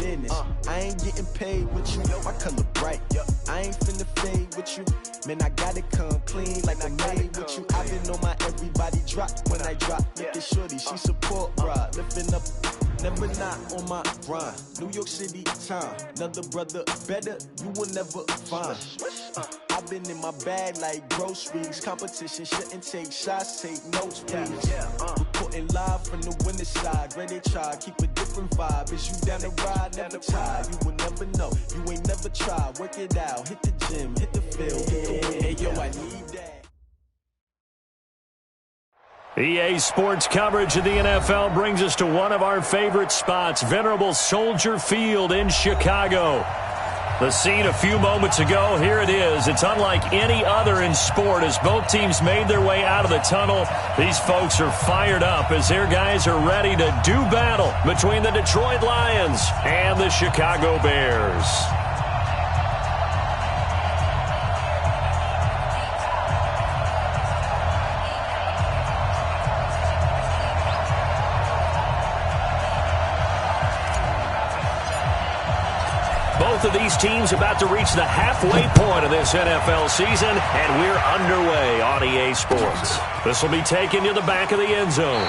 business. I ain't getting paid with you, my color bright. I ain't finna fade with you. Man, I gotta come clean like I made with you. I been on my everybody drop when I drop. Look at shorty, she support ride. Lifting up, never not on my grind. New York City time, another brother better, you will never find. I've been in my bag like groceries. Competition shouldn't take shots, take notes, please. Reporting live from the winning side. Ready to try, keep a different vibe. Is you down the ride, never tired. You will never know, you ain't never tried. Work it out, hit the gym, hit the field, hit the win. Hey yo, I need that. EA Sports coverage of the NFL brings us to one of our favorite spots, venerable Soldier Field in Chicago. The scene a few moments ago, here it is. It's unlike any other in sport as both teams made their way out of the tunnel. These folks are fired up as their guys are ready to do battle between the Detroit Lions and the Chicago Bears. Both of these teams about to reach the halfway point of this NFL season, and we're underway on EA Sports. This will be taken to the back of the end zone.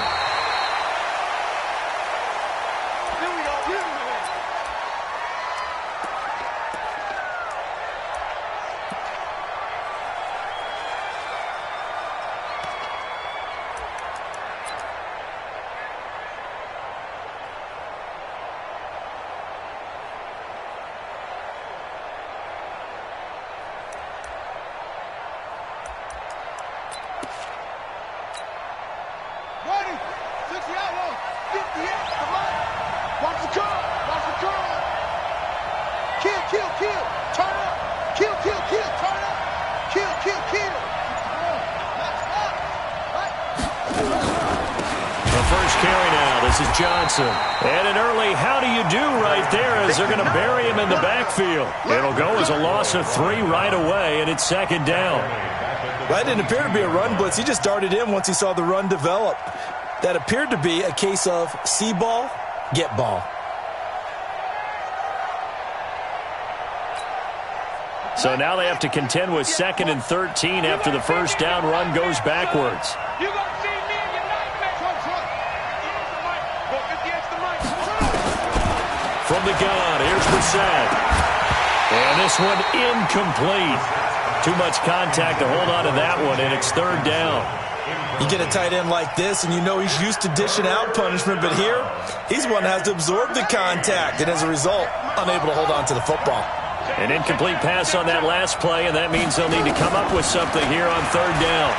And an early how do you do right there as they're going to bury him in the backfield. It'll go as a loss of 3 right away, and it's second down. That didn't appear to be a run blitz. He just darted in once he saw the run develop. That appeared to be a case of see ball, get ball. So now they have to contend with 2nd and 13 after the first down run goes backwards. From the gun, here's Brissett. And this one incomplete. Too much contact to hold on to that one, and it's 3rd down. You get a tight end like this, and you know he's used to dishing out punishment, but here, he's one that has to absorb the contact, and as a result, unable to hold on to the football. An incomplete pass on that last play, and that means they'll need to come up with something here on 3rd down.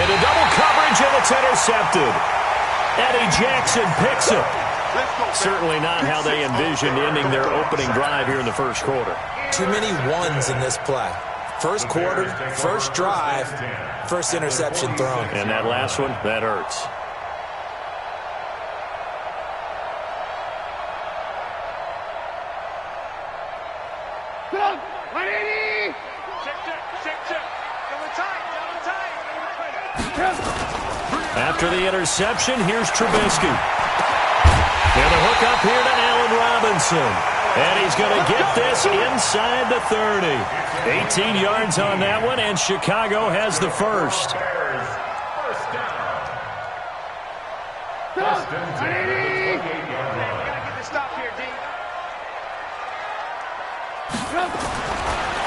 Into double coverage, and it's intercepted. Eddie Jackson picks it. Certainly not how they envisioned ending their opening drive here in the first quarter. Too many ones in this play. First quarter, first drive, first interception thrown. And that last one, that hurts. After the interception, here's Trubisky. And the hook up here to Allen Robinson. And he's going to get this inside the 30. 18 yards on that one, and Chicago has the first.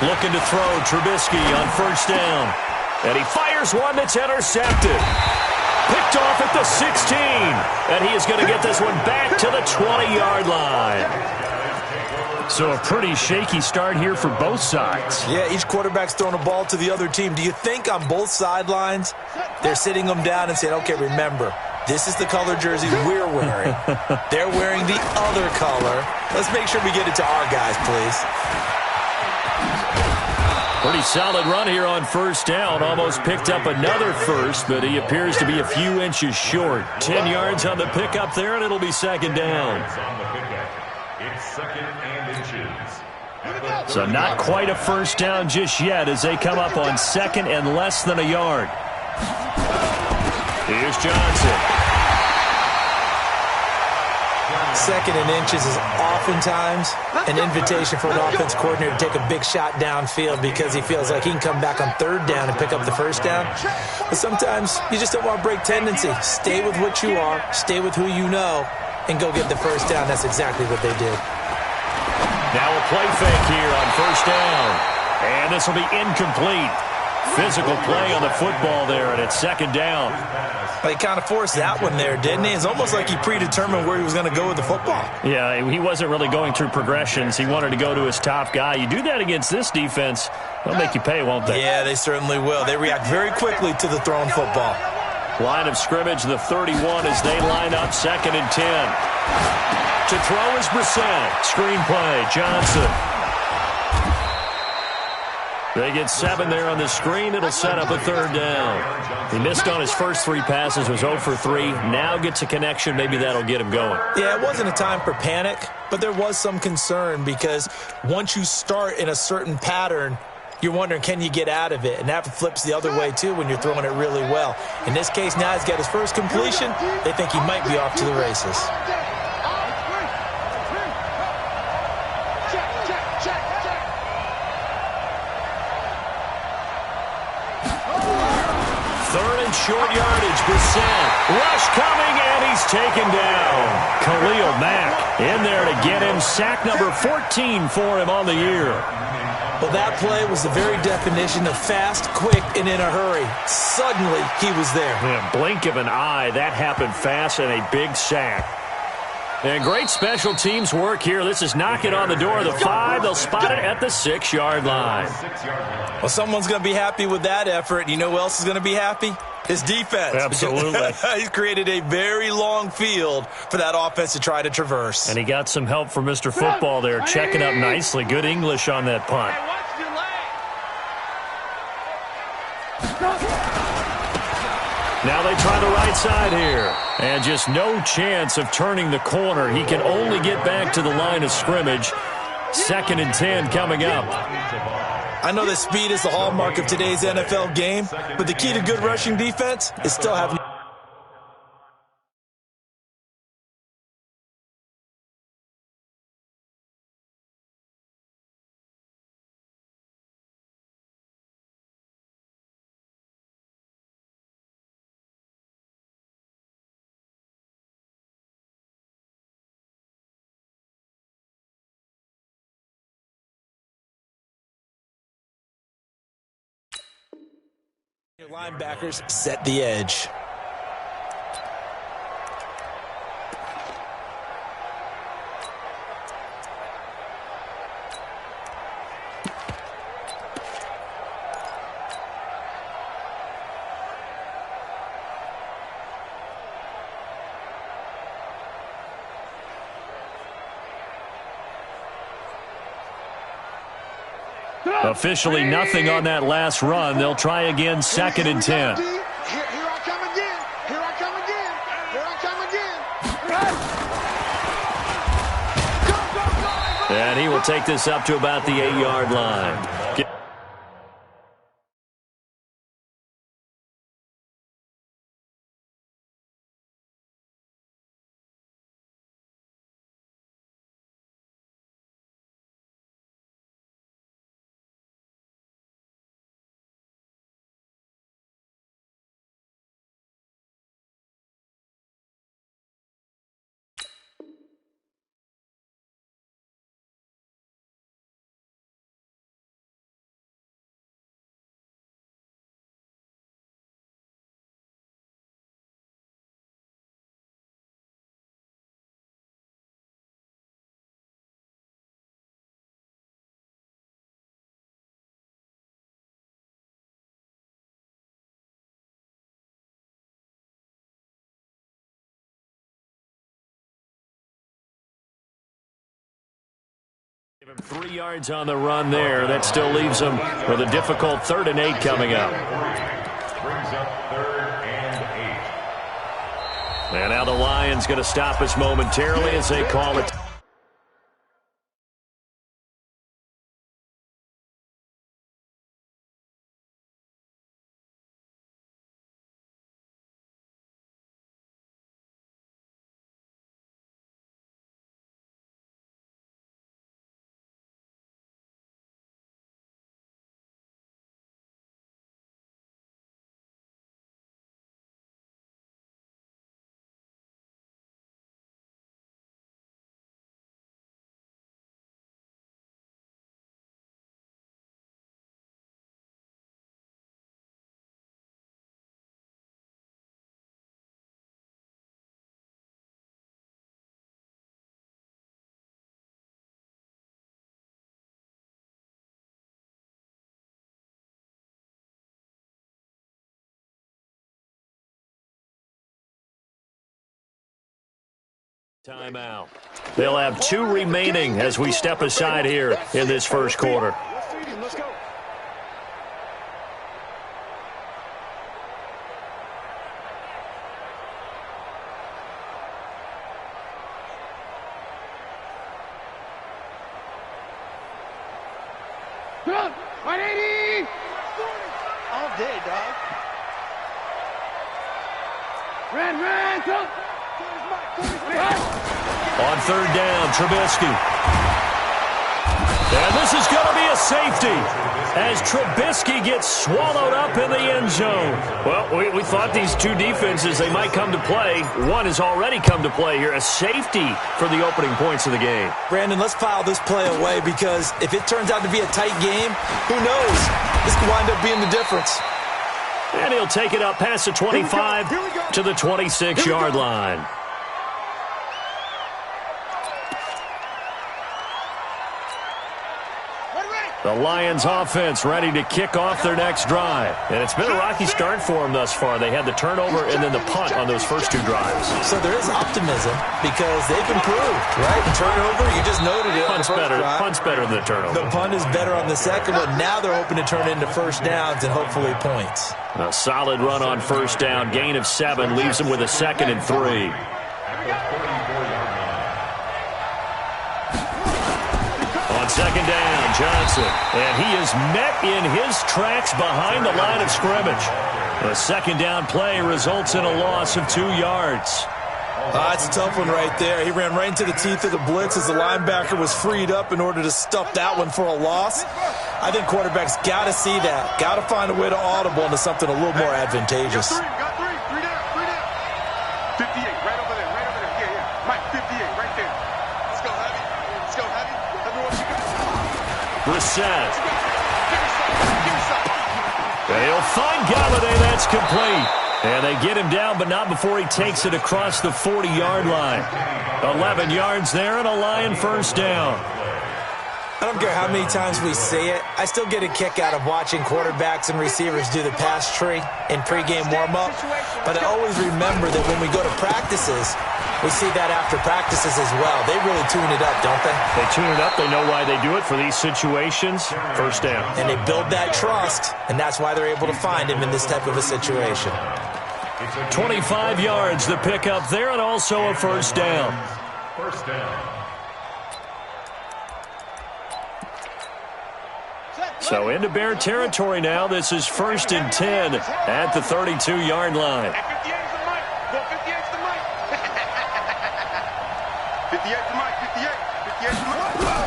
Looking to throw Trubisky on first down. And he fires one that's intercepted. Picked off at the 16. And he is going to get this one back to the 20-yard line. So a pretty shaky start here for both sides. Yeah, each quarterback's throwing a ball to the other team. Do you think on both sidelines they're sitting them down and saying, okay, remember, this is the color jersey we're wearing. They're wearing the other color. Let's make sure we get it to our guys, please. Pretty solid run here on first down. Almost picked up another first, but he appears to be a few inches short. 10 yards on the pickup there, and it'll be second down. So not quite a first down just yet as they come up on second and less than a yard. Here's Johnson. Second and inches is oftentimes an invitation for an offense coordinator to take a big shot downfield because he feels like he can come back on third down and pick up the first down. But sometimes you just don't want to break tendency. Stay with what you are, stay with who you know, and go get the first down. That's exactly what they did. Now a play fake here on first down. And this will be incomplete. Physical play on the football there, and it's second down. He kind of forced that one there, didn't he? It's almost like he predetermined where he was going to go with the football. Yeah, he wasn't really going through progressions. He wanted to go to his top guy. You do that against this defense, they'll make you pay, won't they? Yeah, they certainly will. They react very quickly to the thrown football. Line of scrimmage, the 31 as they line up, 2nd and 10. To throw is Brissett. Screen play, Johnson. They get 7 there on the screen. It'll set up a third down. He missed on his first 3 passes, was 0 for 3. Now gets a connection. Maybe that'll get him going. Yeah, it wasn't a time for panic, but there was some concern because once you start in a certain pattern, you're wondering, can you get out of it? And that flips the other way, too, when you're throwing it really well. In this case, now he's got his first completion. They think he might be off to the races. Short yardage, Brissett. Rush coming, and he's taken down. Khalil Mack in there to get him. Sack number 14 for him on the year. Well, that play was the very definition of fast, quick, and in a hurry. Suddenly, he was there. Yeah, blink of an eye. That happened fast and a big sack. And great special teams work here. This is knocking on the door of the 5. They'll spot it at the 6-yard line. Well, someone's going to be happy with that effort. You know who else is going to be happy? His defense. Absolutely. He's created a very long field for that offense to try to traverse. And he got some help from Mr. Football there, checking up nicely. Good English on that punt. Now they try the right side here. And just no chance of turning the corner. He can only get back to the line of scrimmage. 2nd and 10 coming up. I know that speed is the hallmark of today's NFL game, but the key to good rushing defense is still having... Linebackers set the edge. Officially nothing on that last run. They'll try again, 2nd and 10. Here I come again. Here I come again. Here I come again. And he will take this up to about the 8-yard line. Give him 3 yards on the run there. That still leaves him with a difficult 3rd and 8 coming up. Brings up 3rd and 8. And now the Lions going to stop us momentarily as they call it. Timeout. They'll have 2 remaining as we step aside here in this first quarter. Let's go. Come on, 180! All day, dog. Ran, come! On third down, Trubisky. And this is going to be a safety as Trubisky gets swallowed up in the end zone. Well, we thought these two defenses, they might come to play. One has already come to play here, a safety for the opening points of the game. Brandon, let's file this play away because if it turns out to be a tight game, who knows? This could wind up being the difference. And he'll take it up past the 25 to the 26-yard line. The Lions offense ready to kick off their next drive. And it's been a rocky start for them thus far. They had the turnover and then the punt on those first 2 drives. So there is optimism because they've improved, right? The turnover, you just noted it. Punt's better than the turnover. The punt is better on the second one. Now they're hoping to turn it into first downs and hopefully points. A solid run on first down. Gain of 7 leaves them with a 2nd and 3. On second down, Johnson. And he is met in his tracks behind the line of scrimmage. The second down play results in a loss of 2 yards. It's a tough one right there. He ran right into the teeth of the blitz as the linebacker was freed up in order to stuff that one for a loss. I think quarterbacks got to see that. Got to find a way to audible into something a little more advantageous. Got three down. 58, right over there. Yeah. Mike, 58, right there. Let's go, heavy. Everyone, you got Brissett. They'll find Galladay. That's complete. And they get him down, but not before he takes it across the 40-yard line. 11 yards there and a Lion first down. I don't care how many times we see it. I still get a kick out of watching quarterbacks and receivers do the pass tree in pregame warm-up. But I always remember that when we go to practices, we see that after practices as well. They really tune it up, don't they? They tune it up. They know why they do it for these situations. First down. And they build that trust, and that's why they're able to find him in this type of a situation. 25 yards, the pickup there, and also a first down. First down. So into Bear territory now. This is 1st and 10 at the 32-yard line. 58 to Mike. Go 58 to Mike. 58 to Mike. 58 to Mike.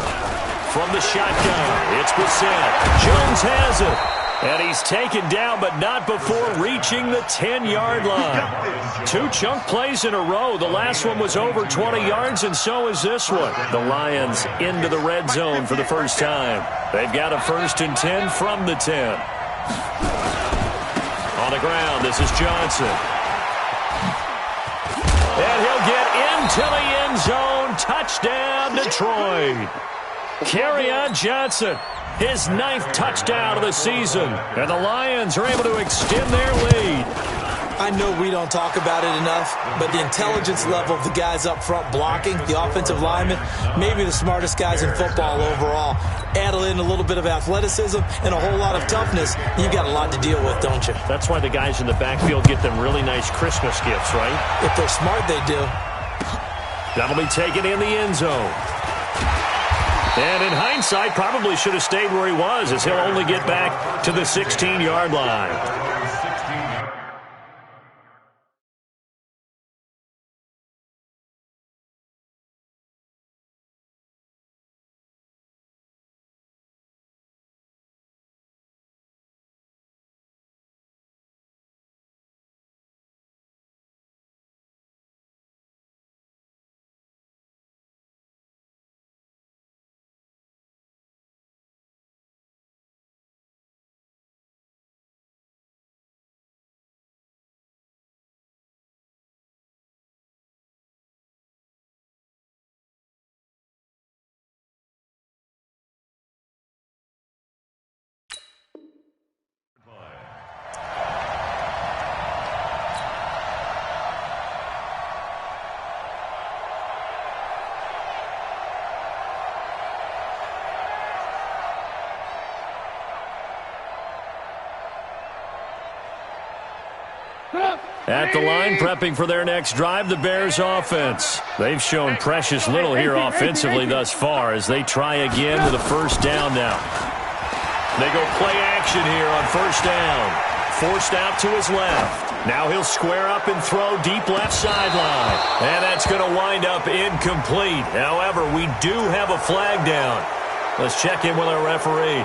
From the shotgun, it's Brissett. Jones has it. And he's taken down, but not before reaching the 10-yard line. 2 chunk plays in a row. The last one was over 20 yards, and so is this one. The Lions into the red zone for the first time. They've got a 1st and 10 from the 10. On the ground, this is Johnson. And he'll get into the end zone. Touchdown, Detroit. Kerryon Johnson. His 9th touchdown of the season. And the Lions are able to extend their lead. I know we don't talk about it enough, but the intelligence level of the guys up front blocking, the offensive linemen, maybe the smartest guys in football overall. Add in a little bit of athleticism and a whole lot of toughness, you got a lot to deal with, don't you? That's why the guys in the backfield get them really nice Christmas gifts, right? If they're smart, they do. That'll be taken in the end zone. And in hindsight, probably should have stayed where he was, as he'll only get back to the 16-yard line. At the line, prepping for their next drive, the Bears offense. They've shown precious little here offensively thus far as they try again with a first down now. They go play action here on first down. Forced out to his left. Now he'll square up and throw deep left sideline. And that's going to wind up incomplete. However, we do have a flag down. Let's check in with our referee.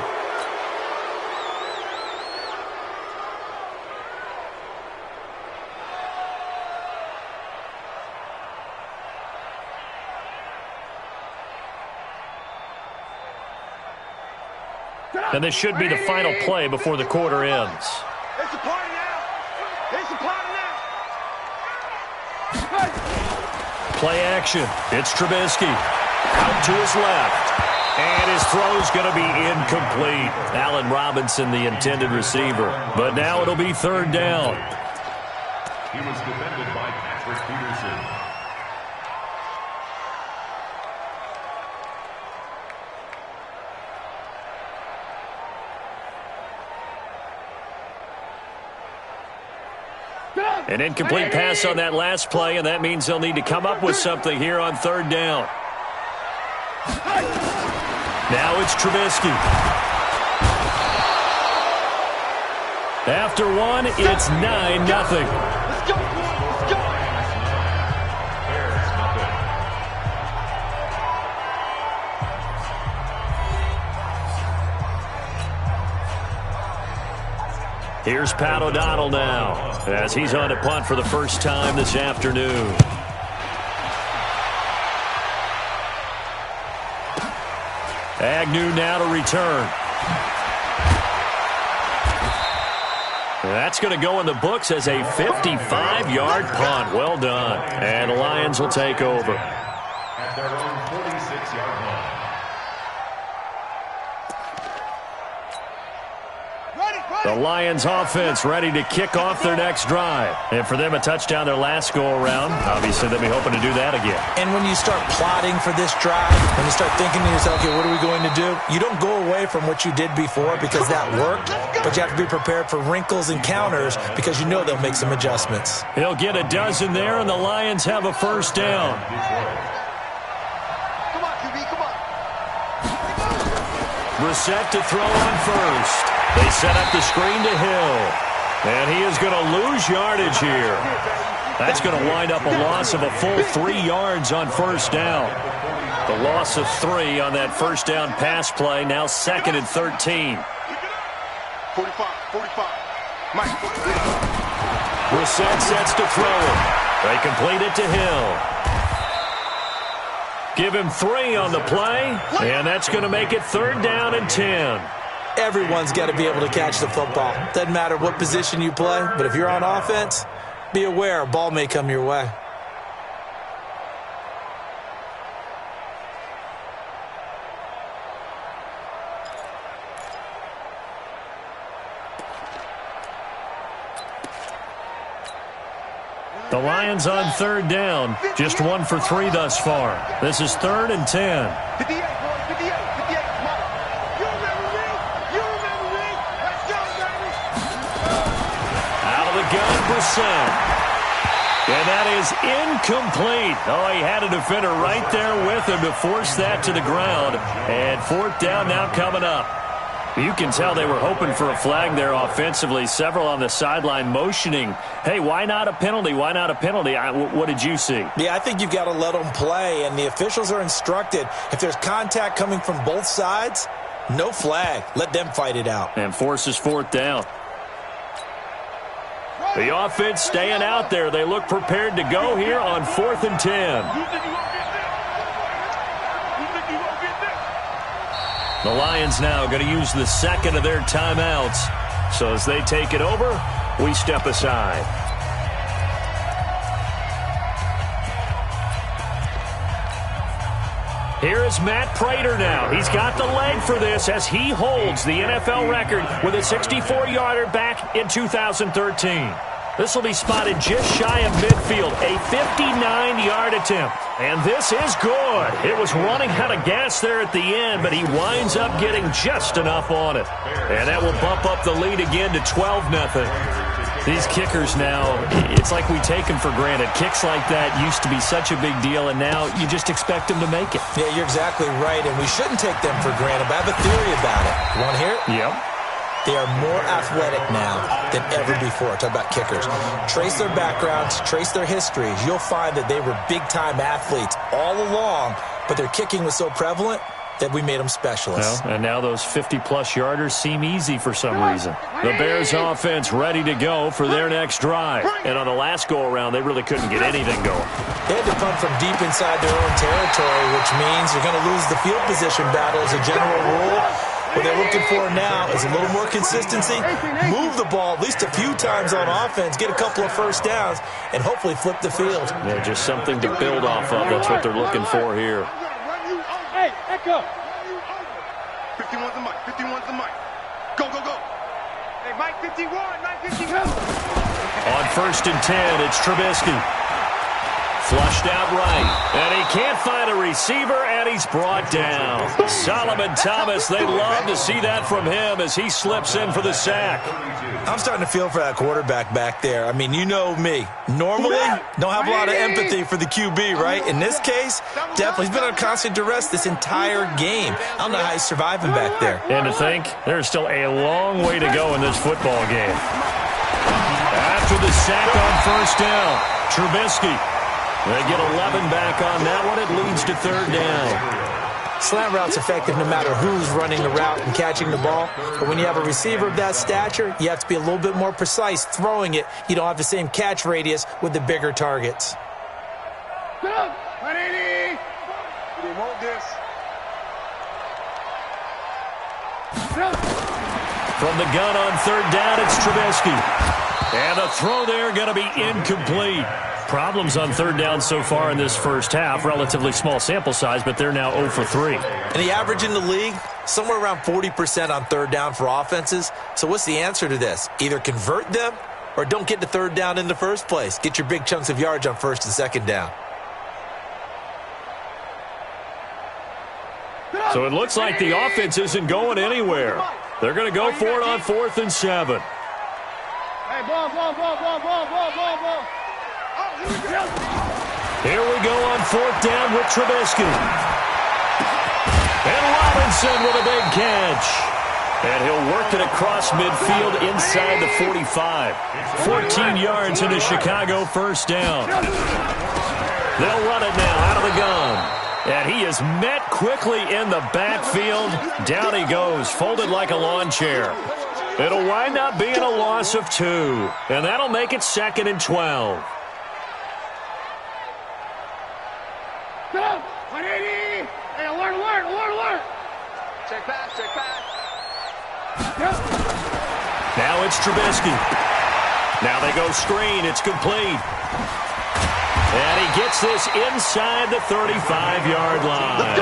And this should be the final play before the quarter ends. It's a party now. It's a party now. Play action. It's Trubisky. Out to his left. And his throw's going to be incomplete. Allen Robinson, the intended receiver. But now it'll be third down. He was defended by Patrick Peterson. An incomplete pass on that last play, and that means they'll need to come up with something here on third down. Now it's Trubisky. After one, it's 9-0. Let's go, let's go. Here's Pat O'Donnell now, as he's on to punt for the first time this afternoon. Agnew now to return. That's going to go in the books as a 55-yard punt. Well done. And the Lions will take over. At their own 46-yard line. The Lions offense ready to kick off their next drive. And for them, a touchdown their last go-around. Obviously, they'll be hoping to do that again. And when you start plotting for this drive, when you start thinking to yourself, okay, what are we going to do? You don't go away from what you did before because that worked, but you have to be prepared for wrinkles and counters because you know they'll make some adjustments. He'll get a dozen there, and the Lions have a first down. Come on, QB, come on. Brissett to throw on first. They set up the screen to Hill. And he is going to lose yardage here. That's going to wind up a loss of a full 3 yards on first down. The loss of 3 on that first down pass play. Now 2nd and 13. 45. Mike. Brissett sets to throw it. They complete it to Hill. Give him 3 on the play. And that's going to make it 3rd down and 10. Everyone's got to be able to catch the football. Doesn't matter what position you play, but if you're on offense, be aware a ball may come your way. The Lions on 3rd down. Just 1 for 3 thus far. This is 3rd and 10. 58, boys, 58. Come on. You remember me? Let's go, baby. Out of the gun, Brissett. And that is incomplete. Oh, he had a defender right there with him to force that to the ground. And 4th down now coming up. You can tell they were hoping for a flag there offensively. Several on the sideline motioning, hey, why not a penalty? Why not a penalty? What did you see? Yeah, I think you've got to let them play, and the officials are instructed. If there's contact coming from both sides, no flag. Let them fight it out. And forces 4th down. The offense staying out there. They look prepared to go here on 4th and 10. The Lions now going to use the 2nd of their timeouts. So as they take it over, we step aside. Here is Matt Prater now. He's got the leg for this as he holds the NFL record with a 64-yarder back in 2013. This will be spotted just shy of midfield, a 59-yard attempt. And this is good. It was running out of gas there at the end, but he winds up getting just enough on it. And that will bump up the lead again to 12-0. These kickers now, it's like we take them for granted. Kicks like that used to be such a big deal, and now you just expect them to make it. Yeah, you're exactly right, and we shouldn't take them for granted, but I have a theory about it. You want to hear it? Yep. They are more athletic now than ever before. Talk about kickers. Trace their backgrounds, trace their histories. You'll find that they were big-time athletes all along, but their kicking was so prevalent that we made them specialists. Well, and now those 50-plus yarders seem easy for some reason. The Bears offense ready to go for their next drive. And on the last go-around, they really couldn't get anything going. They had to punt from deep inside their own territory, which means you're going to lose the field position battle as a general rule. What they're looking for now is a little more consistency, move the ball at least a few times on offense, get a couple of first downs, and hopefully flip the field. Yeah, just something to build off of. That's what they're looking for here. Hey, echo. 51's the mic. 51's the mic. Go, go, go. Hey, Mike 51. Mike 51. On 1st and 10, it's Trubisky. Flushed out right. And he can't find a receiver, and he's brought down. Solomon Thomas, they love to see that from him as he slips in for the sack. I'm starting to feel for that quarterback back there. I mean, you know me. Normally, don't have a lot of empathy for the QB, right? In this case, definitely. He's been under constant duress this entire game. I don't know how he's surviving back there. And to think, there's still a long way to go in this football game. After the sack on 1st down, Trubisky. They get 11 back on that one. It leads to 3rd down. Slant route's effective no matter who's running the route and catching the ball. But when you have a receiver of that stature, you have to be a little bit more precise throwing it. You don't have the same catch radius with the bigger targets. 180. They want this. From the gun on 3rd down, it's Trubisky. And the throw there going to be incomplete. Problems on 3rd down so far in this first half. Relatively small sample size, but they're now 0 for 3. And the average in the league, somewhere around 40% on 3rd down for offenses. So what's the answer to this? Either convert them or don't get to 3rd down in the first place. Get your big chunks of yards on 1st and 2nd down. So it looks like the offense isn't going anywhere. They're going to go for it on 4th and 7. Hey, ball. Here we go on 4th down with Trubisky. And Robinson with a big catch. And he'll work it across midfield inside the 45. 14 yards into Chicago 1st down. They'll run it now out of the gun. And he is met quickly in the backfield. Down he goes, folded like a lawn chair. It'll wind up being a loss of 2. And that'll make it 2nd and 12. 180. Hey, alert. Check pass. Now it's Trubisky. Now they go screen. It's complete. And he gets this inside the 35-yard line.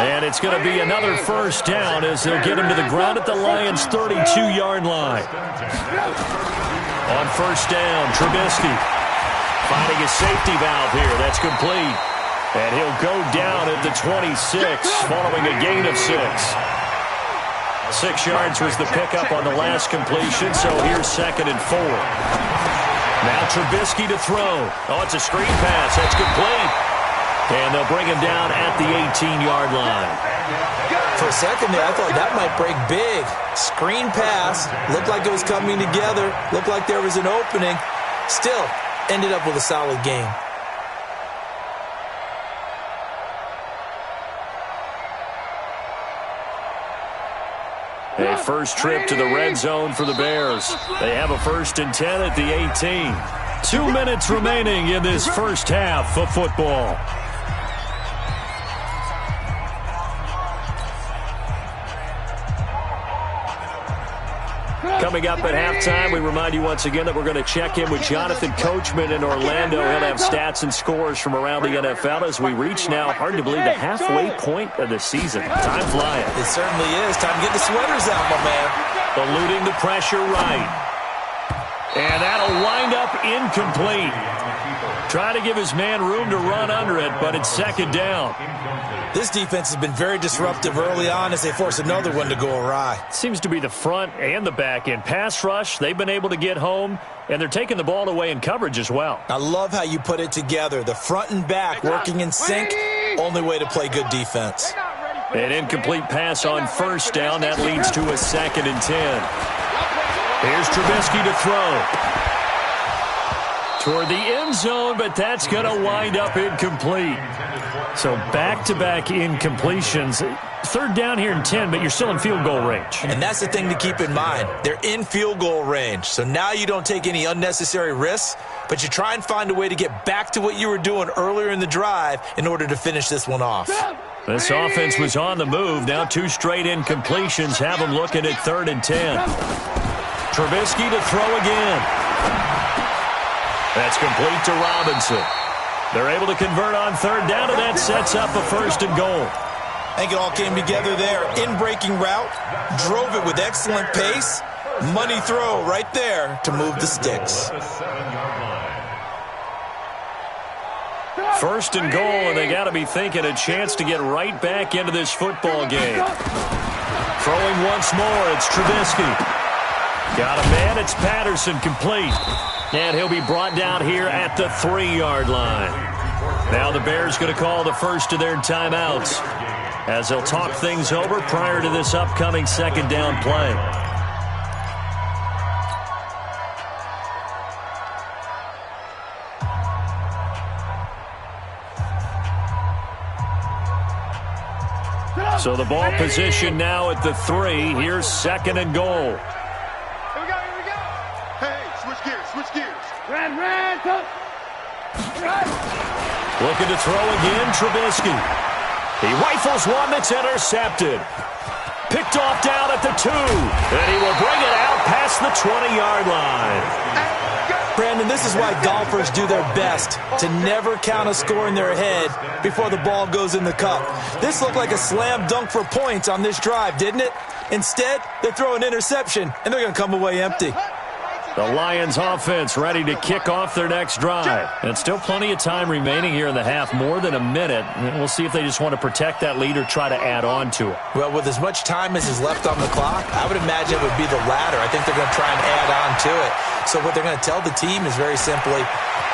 And it's going to be another 1st down as they'll get him to the ground at the Lions' 32-yard line. On 1st down, Trubisky finding a safety valve here. That's complete. And he'll go down at the 26 following a gain of 6. 6 yards was the pickup on the last completion, so here's 2nd and 4. Now Trubisky to throw. Oh, it's a screen pass. That's complete. And they'll bring him down at the 18-yard line. For a second there, I thought that might break big. Screen pass. Looked like it was coming together. Looked like there was an opening. Still, ended up with a solid game. A first trip to the red zone for the Bears. They have a 1st and 10 at the 18. 2 minutes remaining in this first half of football. Coming up at halftime, we remind you once again that we're going to check in with Jonathan Coachman in Orlando. He'll have stats and scores from around the NFL as we reach now, hard to believe, the halfway point of the season. Time flying. It certainly is. Time to get the sweaters out, my man. Eluding the pressure right. And that'll wind up incomplete. Try to give his man room to run under it, but it's second down. This defense has been very disruptive early on as they force another one to go awry. Seems to be the front and the back end. Pass rush, they've been able to get home, and they're taking the ball away in coverage as well. I love how you put it together. The front and back working in sync, only way to play good defense. An incomplete pass on first down. That leads to a 2nd and 10. Here's Trubisky to throw. Toward the end zone, but that's going to wind up incomplete. So back-to-back incompletions. 3rd down here and 10, but you're still in field goal range. And that's the thing to keep in mind. They're in field goal range. So now you don't take any unnecessary risks, but you try and find a way to get back to what you were doing earlier in the drive in order to finish this one off. This offense was on the move. Now 2 straight incompletions have them looking at 3rd and 10. Trubisky to throw again. That's complete to Robinson. They're able to convert on 3rd down, and that sets up a 1st and goal. I think it all came together there. In-breaking route, drove it with excellent pace. Money throw right there to move the sticks. 1st and goal, and they got to be thinking a chance to get right back into this football game. Throwing once more, it's Trubisky. Got a man, it's Patterson, complete. And he'll be brought down here at the 3-yard line. Now the Bears going to call the first of their timeouts as they'll talk things over prior to this upcoming 2nd down play. So the ball position now at the 3. Here's 2nd and goal. Here we go. Hey, switch gears. Run. Looking to throw again, Trubisky. He rifles one that's intercepted. Picked off down at the 2. And he will bring it out past the 20-yard line. Brandon, this is why golfers do their best to never count a score in their head before the ball goes in the cup. This looked like a slam dunk for points on this drive, didn't it? Instead, they throw an interception, and they're going to come away empty. The Lions offense ready to kick off their next drive. And still plenty of time remaining here in the half, more than a minute. We'll see if they just want to protect that lead or try to add on to it. Well, with as much time as is left on the clock, I would imagine it would be the latter. I think they're going to try and add on to it. So what they're going to tell the team is very simply,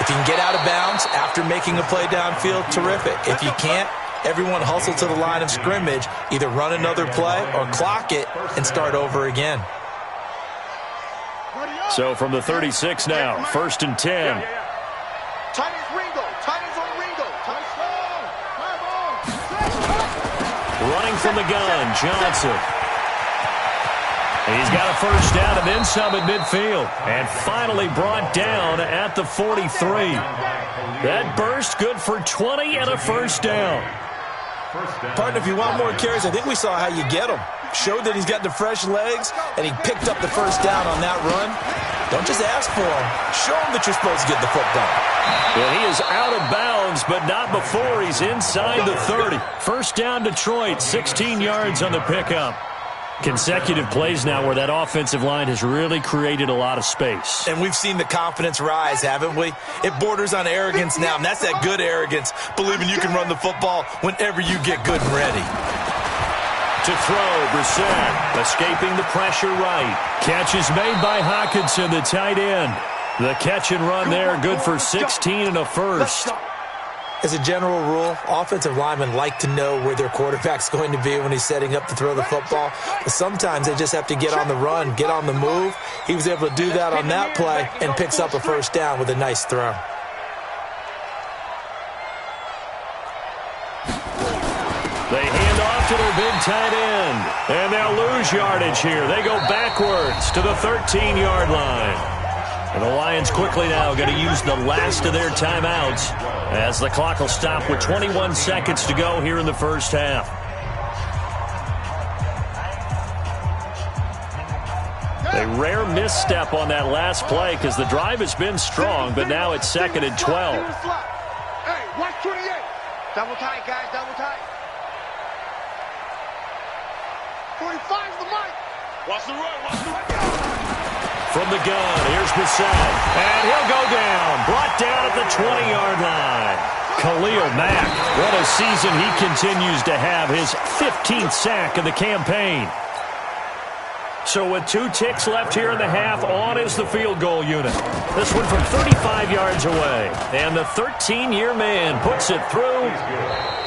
if you can get out of bounds after making a play downfield, terrific. If you can't, everyone hustle to the line of scrimmage, either run another play or clock it and start over again. So from the 36 now, 1st and 10. Tight ends Ringo. Running from the gun, Johnson. He's got a 1st down and then some at midfield. And finally brought down at the 43. That burst good for 20 and a 1st down. Partner, if you want more carries, I think we saw how you get them. Showed that he's got the fresh legs, and he picked up the 1st down on that run. Don't just ask for him. Show him that you're supposed to get the football. Well, he is out of bounds, but not before he's inside the 30. 1st down, Detroit, 16 yards on the pickup. Consecutive plays now where that offensive line has really created a lot of space. And we've seen the confidence rise, haven't we? It borders on arrogance now, and that's that good arrogance, believing you can run the football whenever you get good and ready. To throw, Brissett, escaping the pressure right. Catch is made by Hockenson, the tight end. The catch and run there, good for 16 and a 1st. As a general rule, offensive linemen like to know where their quarterback's going to be when he's setting up to throw the football. But sometimes they just have to get on the run, get on the move. He was able to do that on that play and picks up a 1st down with a nice throw. They hand off to their big tight end. And they'll lose yardage here. They go backwards to the 13-yard line. And the Lions quickly now going to use the last of their timeouts as the clock will stop with 21 seconds to go here in the 1st half. A rare misstep on that last play because the drive has been strong, but now it's 2nd and 12. Hey, watch 28. Double tight, guys, double tight. 45's the mic. Watch the run, watch the run. from the gun. Here's Bissett. And he'll go down. Brought down at the 20-yard line. Khalil Mack, what a season he continues to have. His 15th sack of the campaign. So with 2 ticks left here in the half, on is the field goal unit. This one from 35 yards away. And the 13-year man puts it through.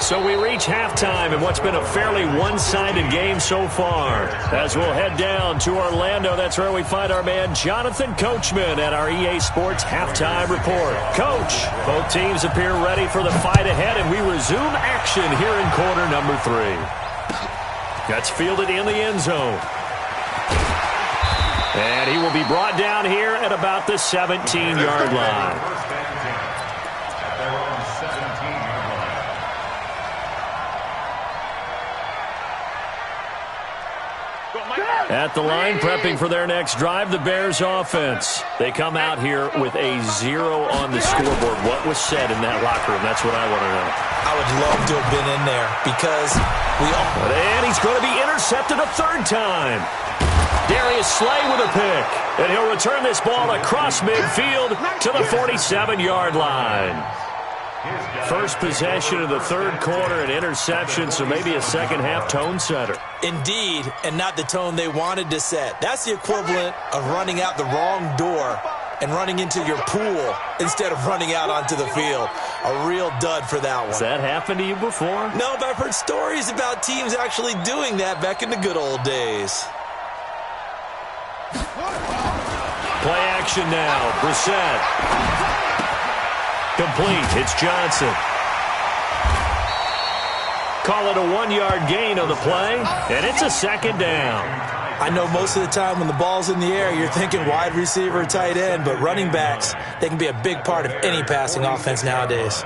So we reach halftime in what's been a fairly one-sided game so far. As we'll head down to Orlando, that's where we find our man Jonathan Coachman at our EA Sports Halftime Report. Coach, both teams appear ready for the fight ahead, and we resume action here in quarter number 3. That's fielded in the end zone. And he will be brought down here at about the 17-yard line. At the line, prepping for their next drive, the Bears offense. They come out here with a 0 on the scoreboard. What was said in that locker room? That's what I want to know. I would love to have been in there because we all... And he's going to be intercepted a 3rd time. Darius Slay with a pick. And he'll return this ball across midfield to the 47-yard line. First possession of the 3rd quarter, an interception, so maybe a second-half tone setter. Indeed, and not the tone they wanted to set. That's the equivalent of running out the wrong door and running into your pool instead of running out onto the field. A real dud for that one. Has that happened to you before? No, but I've heard stories about teams actually doing that back in the good old days. Play action now. Brissett. Complete. It's Johnson. Call it a 1-yard gain on the play, and it's a 2nd down. I know most of the time when the ball's in the air, you're thinking wide receiver, tight end, but running backs, they can be a big part of any passing offense nowadays.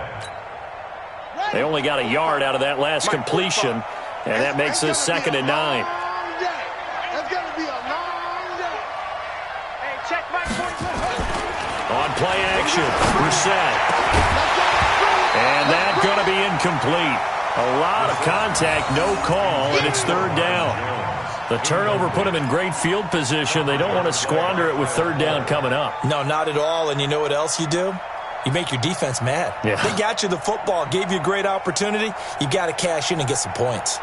They only got a yard out of that last completion, and that makes this 2nd and 9. On play action, Brissett. And that's going to be incomplete. A lot of contact, no call, and it's 3rd down. The turnover put them in great field position. They don't want to squander it with 3rd down coming up. No, not at all. And you know what else you do? You make your defense mad. Yeah. They got you the football, gave you a great opportunity. You got to cash in and get some points.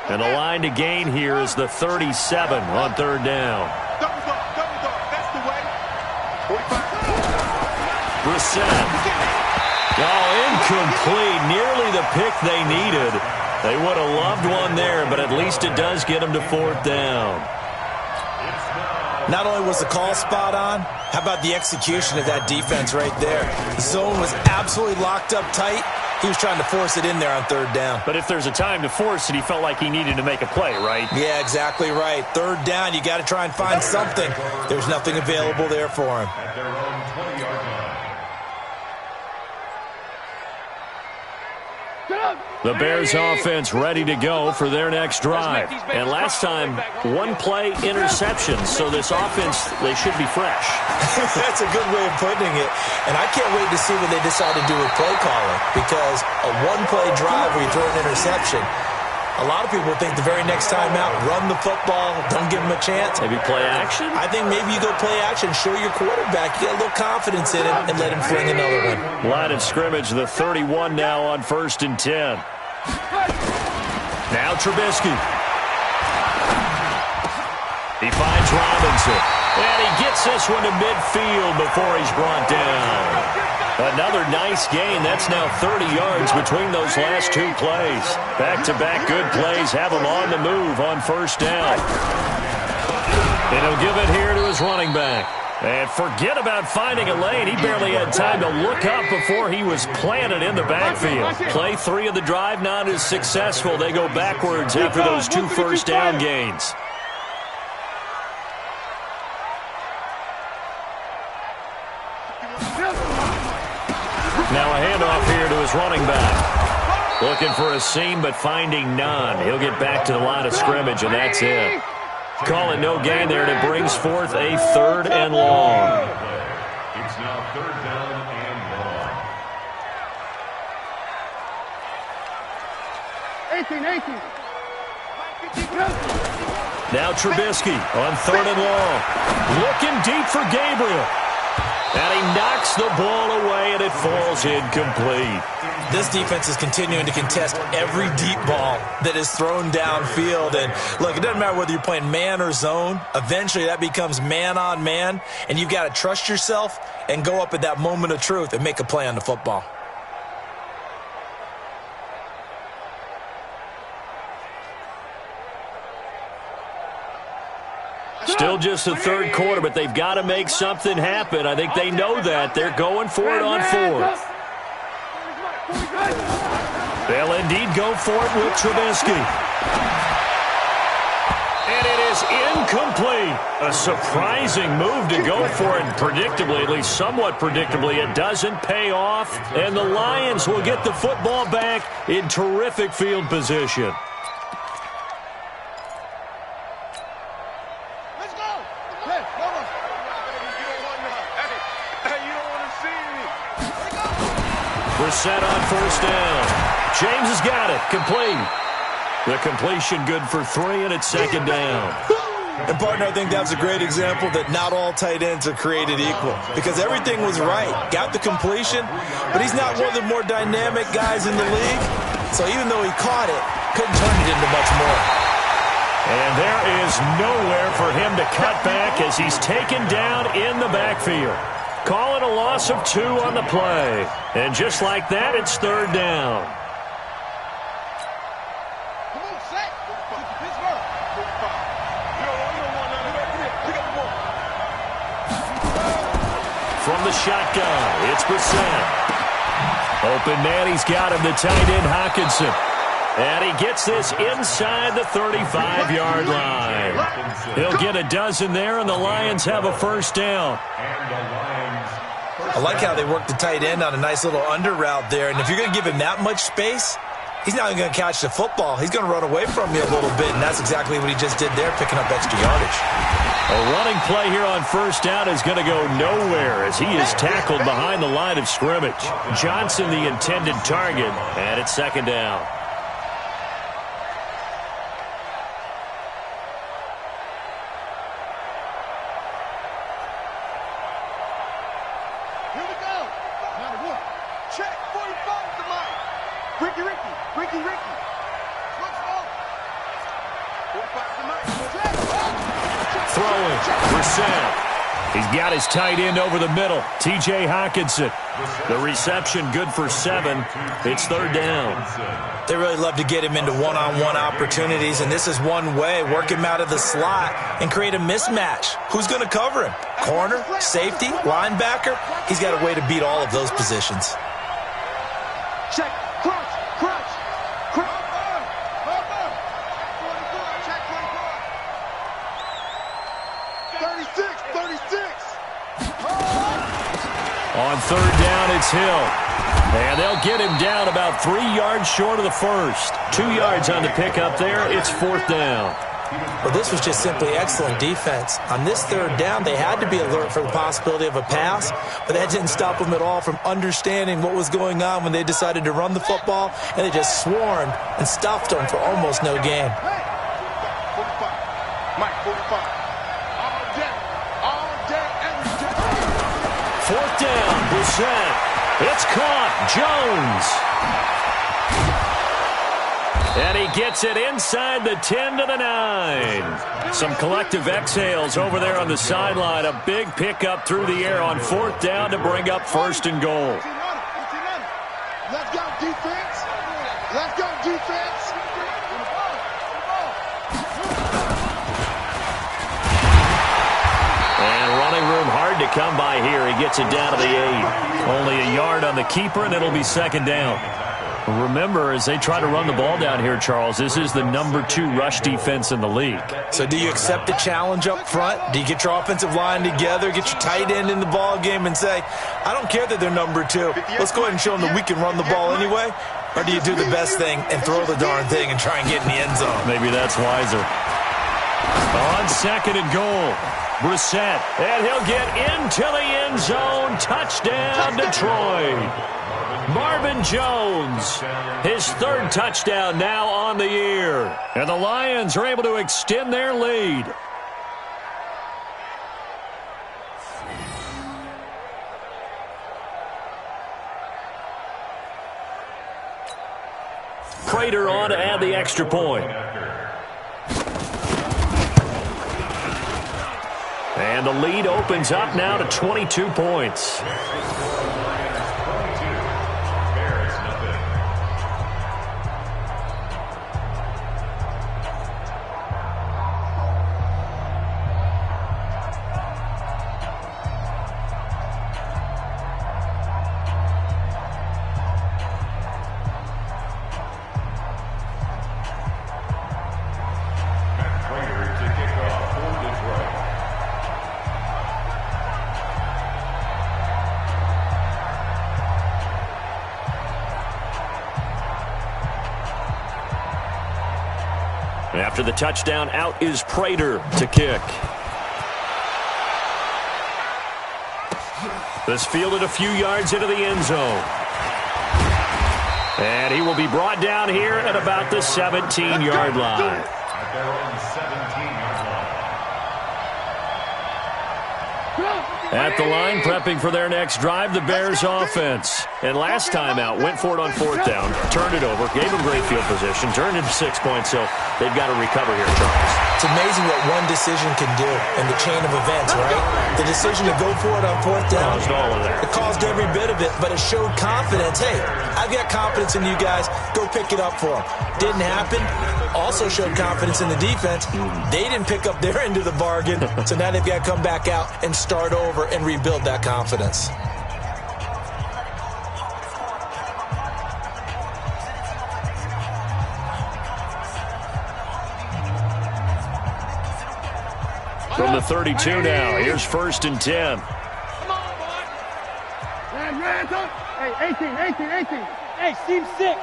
And the line to gain here is the 37 on 3rd down. That's the way. 45. Brissett. Oh, incomplete. Nearly the pick they needed. They would have loved one there, but at least it does get them to 4th down. Not only was the call spot on, how about the execution of that defense right there? The zone was absolutely locked up tight. He was trying to force it in there on 3rd down. But if there's a time to force it, he felt like he needed to make a play, right? Yeah, exactly right. 3rd down, you got to try and find something. There's nothing available there for him. At their own 20-yard line. The Bears offense ready to go for their next drive. And last time, 1-play interception. So this offense, they should be fresh. That's a good way of putting it. And I can't wait to see what they decide to do with play calling. Because a 1-play drive where you throw an interception, a lot of people think the very next time out, run the football, don't give them a chance. Maybe play action? I think maybe you go play action, show your quarterback, you get a little confidence in him, and let him fling another one. Line of scrimmage, the 31 now on 1st and 10. Now Trubisky. He finds Robinson. And he gets this one to midfield before he's brought down. Another nice gain. That's now 30 yards between those last 2 plays. Back-to-back good plays have him on the move on 1st down. And he'll give it here to his running back. And forget about finding a lane. He barely had time to look up before he was planted in the backfield. Play 3 of the drive not as successful. They go backwards after those 2 first down gains. Now a handoff here to his running back. Looking for a seam, but finding none. He'll get back to the line of scrimmage, and that's it. Call it no gain there, and it brings forth a 3rd and long. It's now 3rd down and long. 18. Now Trubisky on 3rd and long. Looking deep for Gabriel. And he knocks the ball away, and it falls incomplete. This defense is continuing to contest every deep ball that is thrown downfield. And, look, it doesn't matter whether you're playing man or zone. Eventually, that becomes man-on-man, and you've got to trust yourself and go up at that moment of truth and make a play on the football. Still just the 3rd quarter, but they've got to make something happen. I think they know that. They're going for it on 4th. They'll indeed go for it with Trubisky. And it is incomplete. A surprising move to go for it. Predictably, at least somewhat predictably, it doesn't pay off. And the Lions will get the football back in terrific field position. Set on 1st down. James has got it. Complete. The completion good for 3, and it's 2nd down. And, partner, I think that's a great example that not all tight ends are created equal, because everything was right. Got the completion, but he's not one of the more dynamic guys in the league. So even though he caught it, couldn't turn it into much more. And there is nowhere for him to cut back as he's taken down in the backfield. Call it a loss of 2 on the play. And just like that, it's 3rd down. From the shotgun, it's Brissett. Open man, he's got him, the tight end Hawkinson. And he gets this inside the 35-yard line. He'll get a dozen there, and the Lions have a 1st down. I like how they work the tight end on a nice little under route there. And if you're going to give him that much space, he's not even going to catch the football. He's going to run away from you a little bit, and that's exactly what he just did there, picking up extra yardage. A running play here on 1st down is going to go nowhere as he is tackled behind the line of scrimmage. Johnson the intended target, and it's 2nd down. Throwing, Brissett. He's got his tight end over the middle, T.J. Hawkinson. The reception good for 7. It's 3rd down. They really love to get him into one-on-one opportunities, and this is one way. Work him out of the slot and create a mismatch. Who's going to cover him? Corner, safety, linebacker? He's got a way to beat all of those positions. Check, crunch, crunch, crunch. Check 36. On 3rd down, it's Hill. And they'll get him down about 3 yards short of the 1st. 2 yards on the pickup there. It's 4th down. Well, this was just simply excellent defense. On this 3rd down, they had to be alert for the possibility of a pass, but that didn't stop them at all from understanding what was going on when they decided to run the football, and they just swarmed and stuffed them for almost no gain. 45. Mike, 45. All day, every day. 4th down, Brissett. It's caught. Jones. And he gets it inside the 10 to the 9. Some collective exhales over there on the sideline. A big pickup through the air on 4th down to bring up 1st and goal. Let's go, defense. Let's go, defense. And running room hard to come by here. He gets it down to the 8. Only a yard on the keeper, and it'll be 2nd down. Remember, as they try to run the ball down here, Charles, this is the number 2 rush defense in the league. So do you accept the challenge up front? Do you get your offensive line together, get your tight end in the ball game and say, I don't care that they're number 2. Let's go ahead and show them that we can run the ball anyway? Or do you do the best thing and throw the darn thing and try and get in the end zone? Maybe that's wiser. On 2nd and goal, Brissett, and he'll get into the end zone. Touchdown, Detroit. Marvin Jones, his third touchdown now on the year. And the Lions are able to extend their lead. Prater on to add the extra point. And the lead opens up now to 22 points. After the touchdown, out is Prater to kick. This fielded a few yards into the end zone. And he will be brought down here at about the 17-yard line. At the line, prepping for their next drive, the Bears offense. And last time out, went for it on fourth down, turned it over, gave them great field position, turned into 6 points, so they've got to recover here, Charles. It's amazing what one decision can do in the chain of events, right? The decision to go for it on fourth down. Caused all of that. It caused every bit of it, but it showed confidence. Hey, I've got confidence in you guys. Go pick it up for them. Didn't happen. Also showed confidence in the defense. They didn't pick up their end of the bargain, so now they've got to come back out and start over and rebuild that confidence. From the 32 now, here's 1st and 10. Come on, boy. Hey, 18. Hey, seam 6.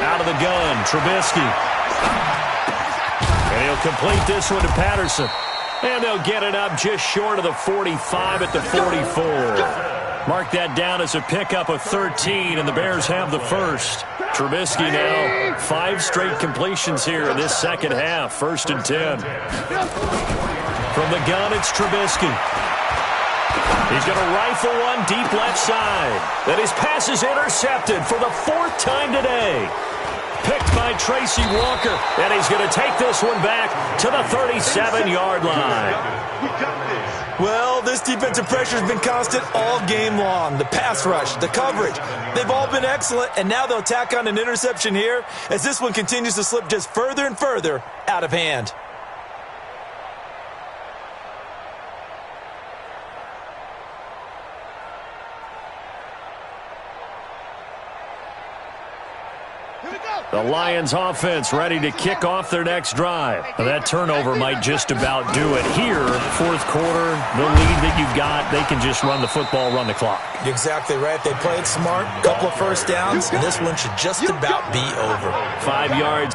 Out of the gun, Trubisky. And he'll complete this one to Patterson. And they'll get it up just short of the 45 at the 44. Mark that down as a pickup of 13, and the Bears have the first. Trubisky now 5 straight completions here in this second half. 1st and 10. From the gun, it's Trubisky. He's going to rifle one deep left side. And his pass is intercepted for the 4th time today. Picked by Tracy Walker. And he's going to take this one back to the 37-yard line. Well, this defensive pressure has been constant all game long. The pass rush, the coverage, they've all been excellent, and now they'll tack on an interception here as this one continues to slip just further and further out of hand. The Lions offense ready to kick off their next drive. That turnover might just about do it here. 4th quarter, the lead that you've got, they can just run the football, run the clock. Exactly right. They played smart, couple of first downs, and this one should just about be over. 5 yards.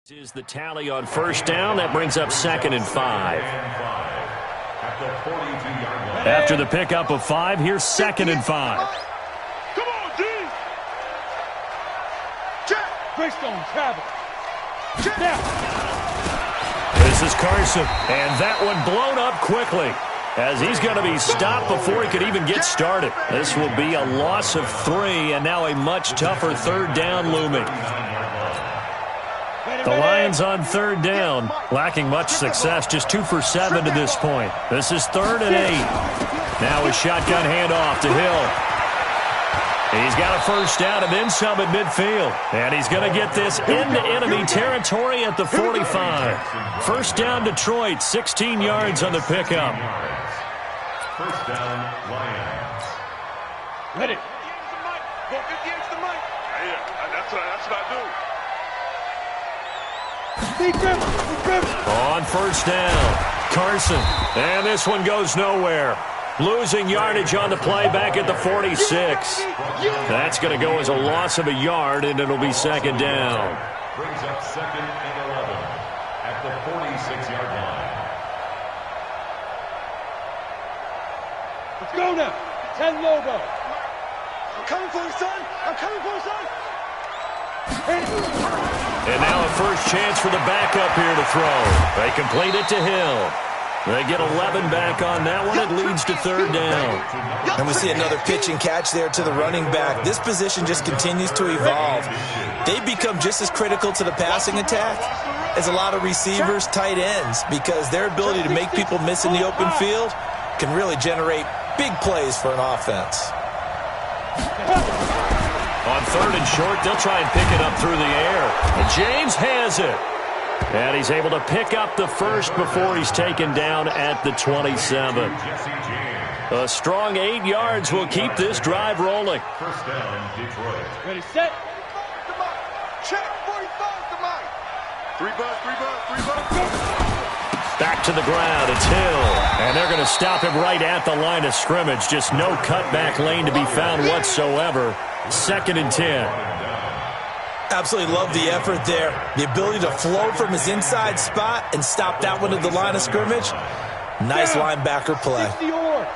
This is the tally on 1st down. That brings up 2nd and 5. After the pickup of 5, here's 2nd and 5. Come on, D. Greystone, travel. This is Carson, and that one blown up quickly as he's going to be stopped before he could even get started. This will be a loss of 3, and now a much tougher 3rd down looming. The Lions on 3rd down, lacking much success, just 2 for 7 to this point. This is 3rd and 8. Now a shotgun handoff to Hill. He's got a first down and then some at midfield. And he's going to get this into enemy territory at the 45. First down, Detroit, 16 yards on the pickup. First down, Lions. Ready. Go 58 to the mic. Yeah, that's what I do. On first down, Carson. And this one goes nowhere. Losing yardage on the play back at the 46. That's going to go as a loss of a yard, and it'll be second down. Brings up second and 11 at the 46-yard line. Let's go now. 10 logo. I'm coming for you, son. I'm coming for you, son. And now a first chance for the backup here to throw. They complete it to Hill. They get 11 back on that one. It leads to third down. And we see another pitch and catch there to the running back. This position just continues to evolve. They become just as critical to the passing attack as a lot of receivers, tight ends, because their ability to make people miss in the open field can really generate big plays for an offense. On third and short, they'll try and pick it up through the air. And James has it. And he's able to pick up the first before he's taken down at the 27. A strong 8 yards will keep this drive rolling. First down, Detroit. Ready, set. Come on. Check. 45 to mine. 3 bucks. Back to the ground, it's Hill. And they're going to stop him right at the line of scrimmage. Just no cutback lane to be found whatsoever. Second and 10. Absolutely love the effort there. The ability to flow from his inside spot and stop that one at the line of scrimmage. Nice linebacker play. 60 yards.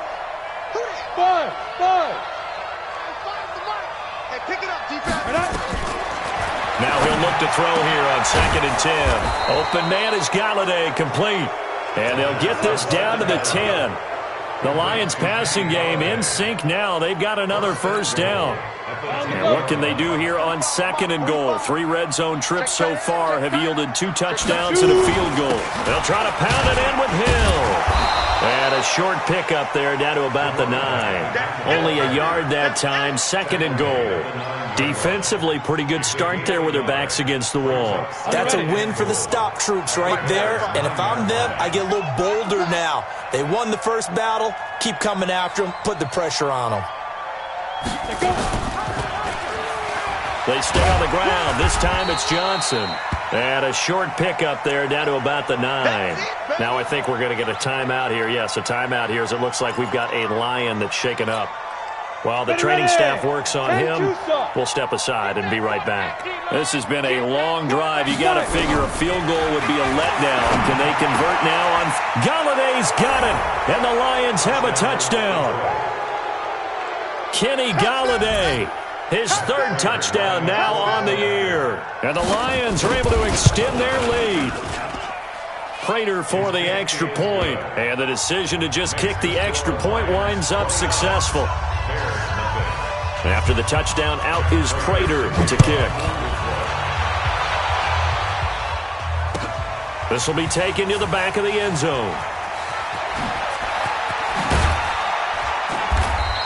5. Hey, pick it up, defense. Now he'll look to throw here on second and 10. Open man is Galladay, complete. And they'll get this down to the 10. The Lions passing game in sync now. They've got another first down. And what can they do here on second and goal? 3 red zone trips so far have yielded 2 touchdowns and a field goal. They'll try to pound it in with Hill. And a short pickup there down to about the 9. Only a yard that time, second and goal. Defensively, pretty good start there with their backs against the wall. That's a win for the stop troops right there. And if I'm them, I get a little bolder now. They won the first battle. Keep coming after them. Put the pressure on them. They stay on the ground. This time it's Johnson. And a short pickup there down to about the 9. Now I think we're going to get a timeout here. Yes, a timeout here as it looks like we've got a Lion that's shaken up. While the training staff works on him, we'll step aside and be right back. This has been a long drive. You got to figure a field goal would be a letdown. Can they convert now on? Galladay's got it, and the Lions have a touchdown. Kenny Galladay, his 3rd touchdown now on the year. And the Lions are able to extend their lead. Prater for the extra point. And the decision to just kick the extra point winds up successful. After the touchdown, out is Prater to kick. This will be taken to the back of the end zone.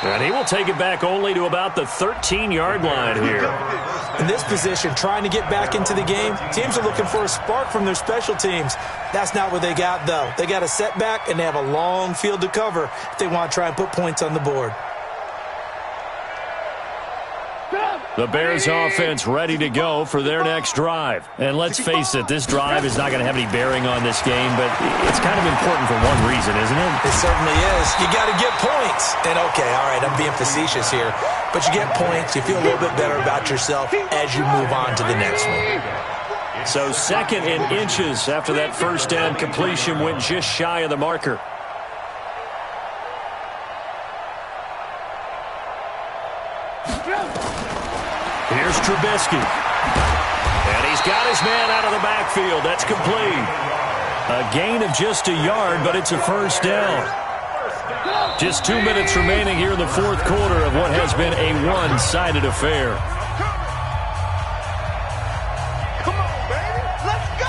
And he will take it back only to about the 13-yard line here. In this position, trying to get back into the game, teams are looking for a spark from their special teams. That's not what they got, though. They got a setback, and they have a long field to cover if they want to try and put points on the board. The Bears offense ready to go for their next drive. And let's face it, this drive is not going to have any bearing on this game, but it's kind of important for one reason, isn't it? It certainly is. You got to get points. And okay, all right, I'm being facetious here, but you get points, you feel a little bit better about yourself as you move on to the next one. So second and inches after that first down completion went just shy of the marker. Here's Trubisky. And he's got his man out of the backfield. That's complete. A gain of just a yard, but it's a first down. Just 2 minutes remaining here in the 4th quarter of what has been a one-sided affair. Come on, baby. Let's go.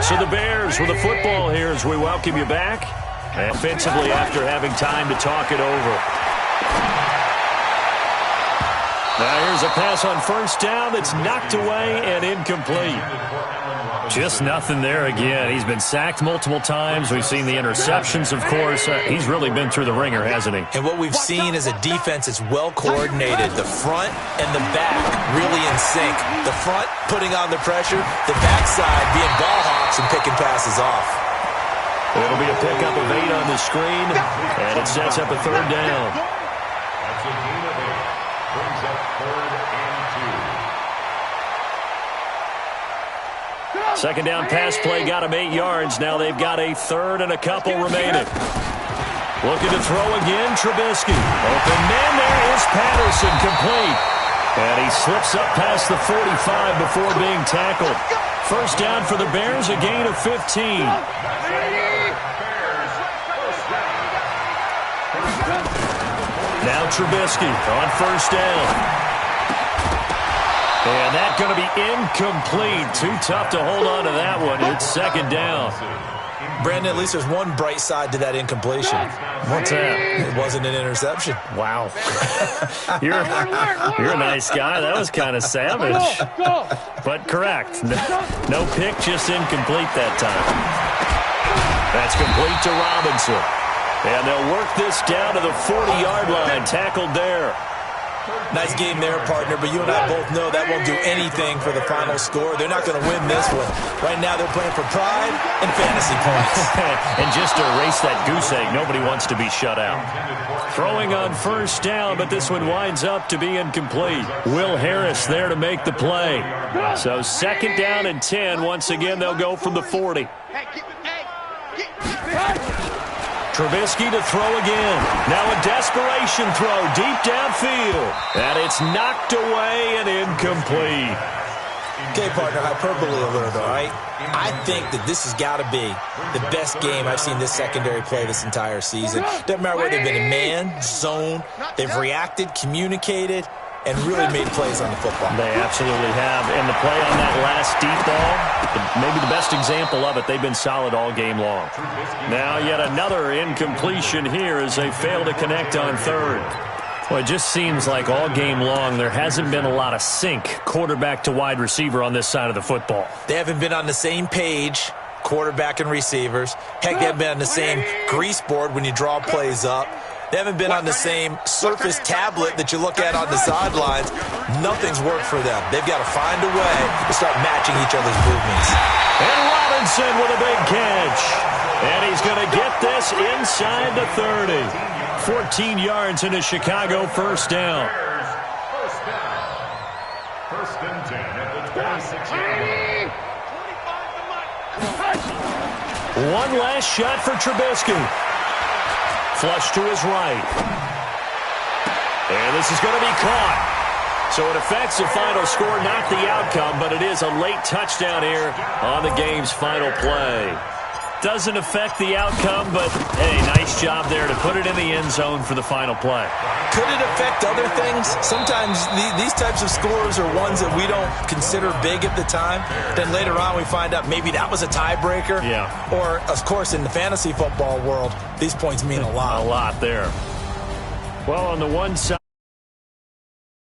So the Bears with the football here as we welcome you back. Offensively after having time to talk it over. Now here's a pass on first down that's knocked away and incomplete. Just nothing there again. He's been sacked multiple times. We've seen the interceptions, of course. He's really been through the ringer, hasn't he? And what we've seen is a defense that's well coordinated. The front and the back really in sync. The front putting on the pressure, the backside being ball hawks and picking passes off. It'll be a pickup of 8 on the screen, and it sets up a third down. That's a gain of 8. Brings up 3rd and 2. Second down pass play got him 8 yards. Now they've got a third and a couple remaining. Looking to throw again, Trubisky. Open man, there is Patterson, complete. And he slips up past the 45 before being tackled. First down for the Bears, a gain of 15. Now Trubisky on first down. And that's going to be incomplete. Too tough to hold on to that one. It's second down. Brandon, at least there's one bright side to that incompletion. What's that? It wasn't an interception. Wow. You're a nice guy. That was kind of savage. But correct. No pick, just incomplete that time. That's complete to Robinson. And they'll work this down to the 40-yard line. Tackled there. Nice game there, partner, but you and I both know that won't do anything for the final score. They're not going to win this one. Right now they're playing for pride and fantasy points. And just to erase that goose egg, nobody wants to be shut out. Throwing on first down, but this one winds up to be incomplete. Will Harris there to make the play. So second down and 10. Once again, they'll go from the 40. Trubisky to throw again. Now a desperation throw deep downfield. And it's knocked away and incomplete. Okay, partner, hyperbole alert, all right? I think that this has got to be the best game I've seen this secondary play this entire season. Doesn't matter whether they've been in man, zone, they've reacted, communicated, and really made plays on the football. They absolutely have. And the play on that last deep ball, maybe the best example of it, they've been solid all game long. Now yet another incompletion here as they fail to connect on third. Well, it just seems like all game long there hasn't been a lot of sync quarterback to wide receiver on this side of the football. They haven't been on the same page, quarterback and receivers. Heck, they haven't been on the same grease board when you draw plays up. They haven't been on the same Surface tablet that you look at on the sidelines. Nothing's worked for them. They've got to find a way to start matching each other's movements. And Robinson with a big catch. And he's going to get this inside the 30. 14 yards into Chicago, first down. First and 10 at the 26-yard line. One last shot for Trubisky. Flush to his right. And this is going to be caught. So it affects the final score, not the outcome, but it is a late touchdown here on the game's final play. Doesn't affect the outcome, but, hey, nice job there to put it in the end zone for the final play. Could it affect other things? Sometimes these types of scores are ones that we don't consider big at the time. Then later on we find out maybe that was a tiebreaker. Yeah. Or, of course, in the fantasy football world, these points mean a lot. A lot there. Well, on the one side.